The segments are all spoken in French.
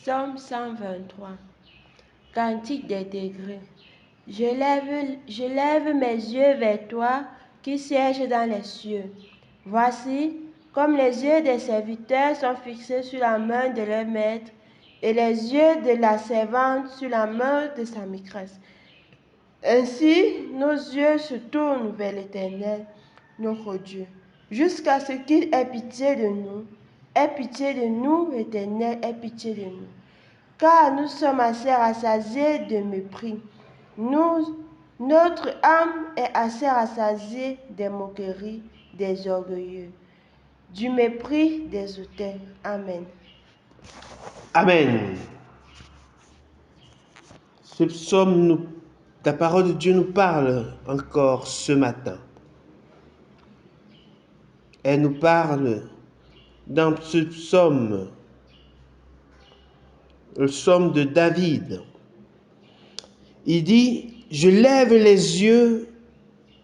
Psaume 123. Cantique des degrés. Je lève mes yeux vers toi qui sièges dans les cieux. Voici, comme les yeux des serviteurs sont fixés sur la main de leur maître, et les yeux de la servante sur la main de sa maîtresse. Ainsi, nos yeux se tournent vers l'Éternel, notre Dieu, jusqu'à ce qu'il ait pitié de nous. Aie pitié de nous, l'Éternel, aie pitié de nous. Car nous sommes assez rassasiés de mépris. Notre âme est assez rassasiée des moqueries des orgueilleux, du mépris des auteurs. Amen. Amen. Ce psaume, la parole de Dieu nous parle encore ce matin. Elle nous parle dans ce psaume, le psaume de David. Il dit, je lève les yeux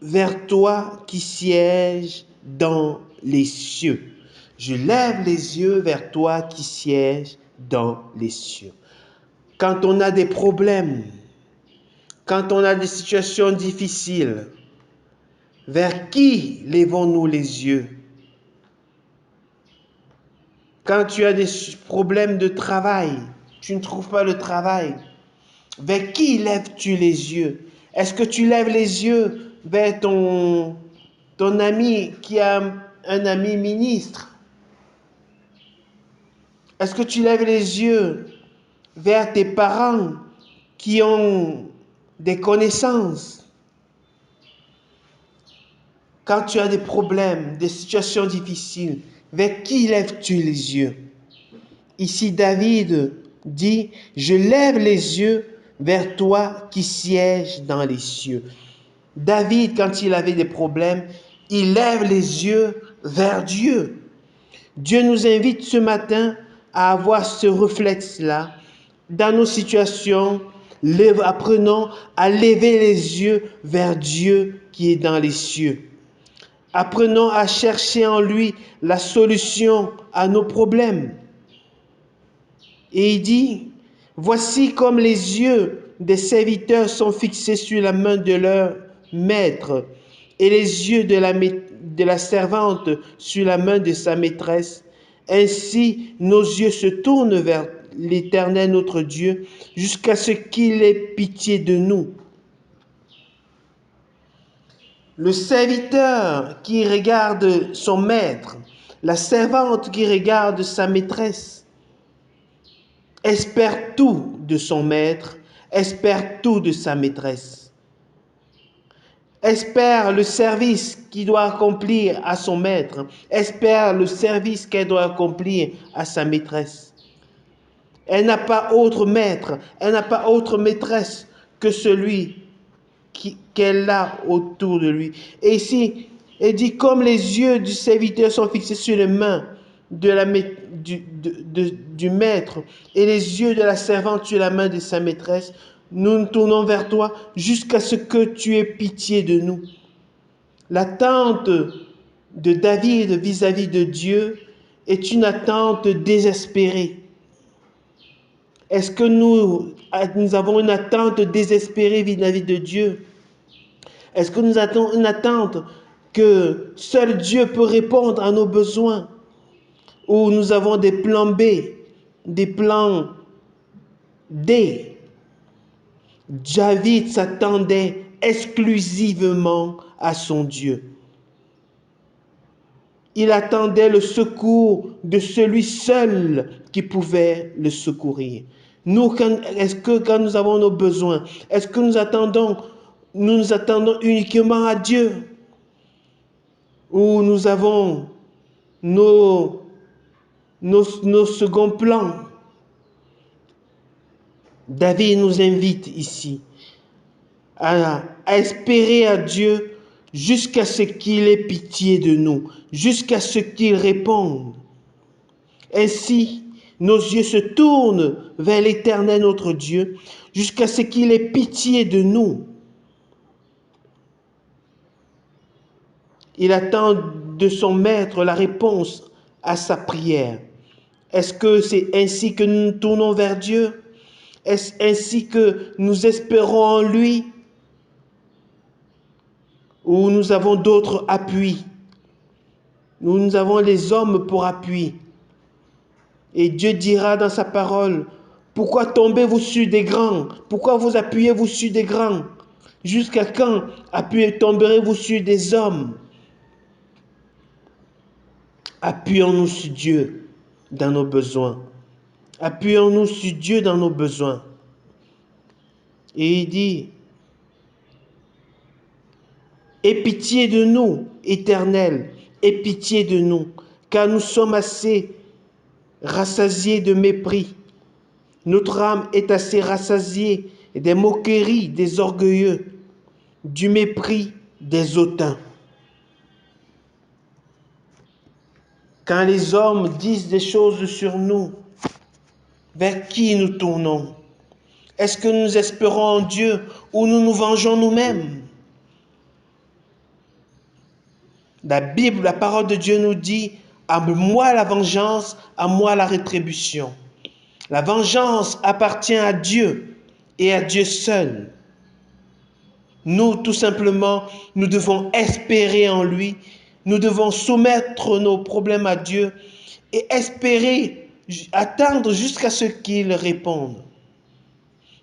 vers toi qui sièges dans les cieux. Je lève les yeux vers toi qui sièges dans les cieux. Quand on a des problèmes, quand on a des situations difficiles, vers qui lèvons-nous les yeux? Quand tu as des problèmes de travail, tu ne trouves pas le travail, vers qui lèves-tu les yeux? Est-ce que tu lèves les yeux vers ton ami qui a un ami ministre? Est-ce que tu lèves les yeux vers tes parents qui ont des connaissances? Quand tu as des problèmes, des situations difficiles, vers qui lèves-tu les yeux? Ici, David dit, je lève les yeux vers toi qui sièges dans les cieux. David, quand il avait des problèmes, il lève les yeux vers Dieu. Dieu nous invite ce matin à avoir ce réflexe-là dans nos situations. Apprenons à lever les yeux vers Dieu qui est dans les cieux. Apprenons à chercher en lui la solution à nos problèmes. Et il dit, voici comme les yeux des serviteurs sont fixés sur la main de leur maître et les yeux de la servante sur la main de sa maîtresse. Ainsi, nos yeux se tournent vers l'Éternel notre Dieu jusqu'à ce qu'il ait pitié de nous. Le serviteur qui regarde son maître, la servante qui regarde sa maîtresse, espère tout de son maître, espère tout de sa maîtresse, espère le service qu'il doit accomplir à son maître, espère le service qu'elle doit accomplir à sa maîtresse. Elle n'a pas autre maître, elle n'a pas autre maîtresse que celui qu'elle a autour de lui. Et ici, elle dit, comme les yeux du serviteur sont fixés sur les mains du maître et les yeux de la servante sur la main de sa maîtresse, nous nous tournons vers toi jusqu'à ce que tu aies pitié de nous. L'attente de David vis-à-vis de Dieu est une attente désespérée. Est-ce que nous avons une attente désespérée vis-à-vis de Dieu? Est-ce que nous avons une attente que seul Dieu peut répondre à nos besoins? Ou nous avons des plans B, des plans D? David s'attendait exclusivement à son Dieu. Il attendait le secours de celui seul qui pouvait le secourir. Nous, est-ce que quand nous avons nos besoins, est-ce que nous nous attendons uniquement à Dieu? Ou nous avons nos seconds plans? David nous invite ici à espérer à Dieu jusqu'à ce qu'il ait pitié de nous, jusqu'à ce qu'il réponde. Ainsi, nos yeux se tournent vers l'Éternel notre Dieu, jusqu'à ce qu'il ait pitié de nous. Il attend de son maître la réponse à sa prière. Est-ce que c'est ainsi que nous nous tournons vers Dieu? Est-ce ainsi que nous espérons en lui? Ou nous avons d'autres appuis? Nous avons les hommes pour appui. Et Dieu dira dans sa parole, pourquoi tombez-vous sur des grands? Pourquoi vous appuyez-vous sur des grands? Jusqu'à quand tomberez-vous sur des hommes? Appuyons-nous sur Dieu dans nos besoins. Appuyons-nous sur Dieu dans nos besoins. Et il dit, aie pitié de nous, Éternel, aie pitié de nous, car nous sommes assez rassasiés de mépris. Notre âme est assez rassasiée des moqueries des orgueilleux, du mépris des hautains. Quand les hommes disent des choses sur nous, vers qui nous tournons? Est-ce que nous espérons en Dieu ou nous nous vengeons nous-mêmes? La Bible, la parole de Dieu nous dit, à moi la vengeance, à moi la rétribution. La vengeance appartient à Dieu et à Dieu seul. Nous, tout simplement, nous devons espérer en lui. Nous devons soumettre nos problèmes à Dieu et espérer, attendre jusqu'à ce qu'il réponde.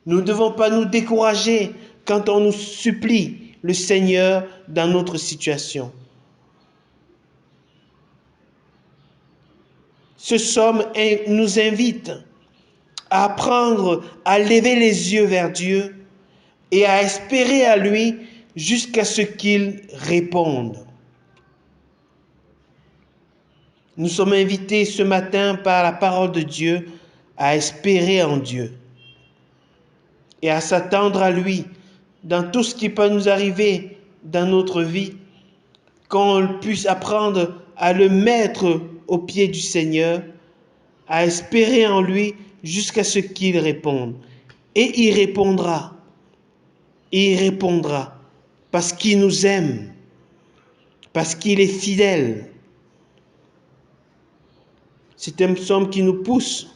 Nous ne devons pas nous décourager quand on nous supplie le Seigneur dans notre situation. Ce psaume nous invite à apprendre à lever les yeux vers Dieu et à espérer à lui jusqu'à ce qu'il réponde. Nous sommes invités ce matin par la parole de Dieu à espérer en Dieu et à s'attendre à lui dans tout ce qui peut nous arriver dans notre vie, qu'on puisse apprendre à le mettre aux pieds du Seigneur, à espérer en lui jusqu'à ce qu'il réponde. Et il répondra. Il répondra parce qu'il nous aime, parce qu'il est fidèle. C'est un psaume qui nous pousse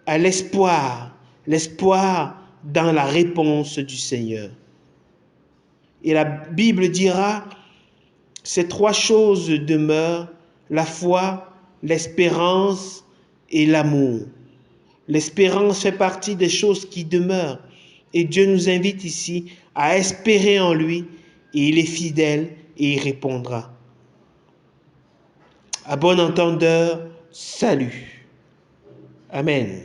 à l'espoir, l'espoir dans la réponse du Seigneur. Et la Bible dira, ces trois choses demeurent, la foi, l'espérance et l'amour. L'espérance fait partie des choses qui demeurent. Et Dieu nous invite ici à espérer en lui, et il est fidèle et il répondra. À bon entendeur, salut. Amen.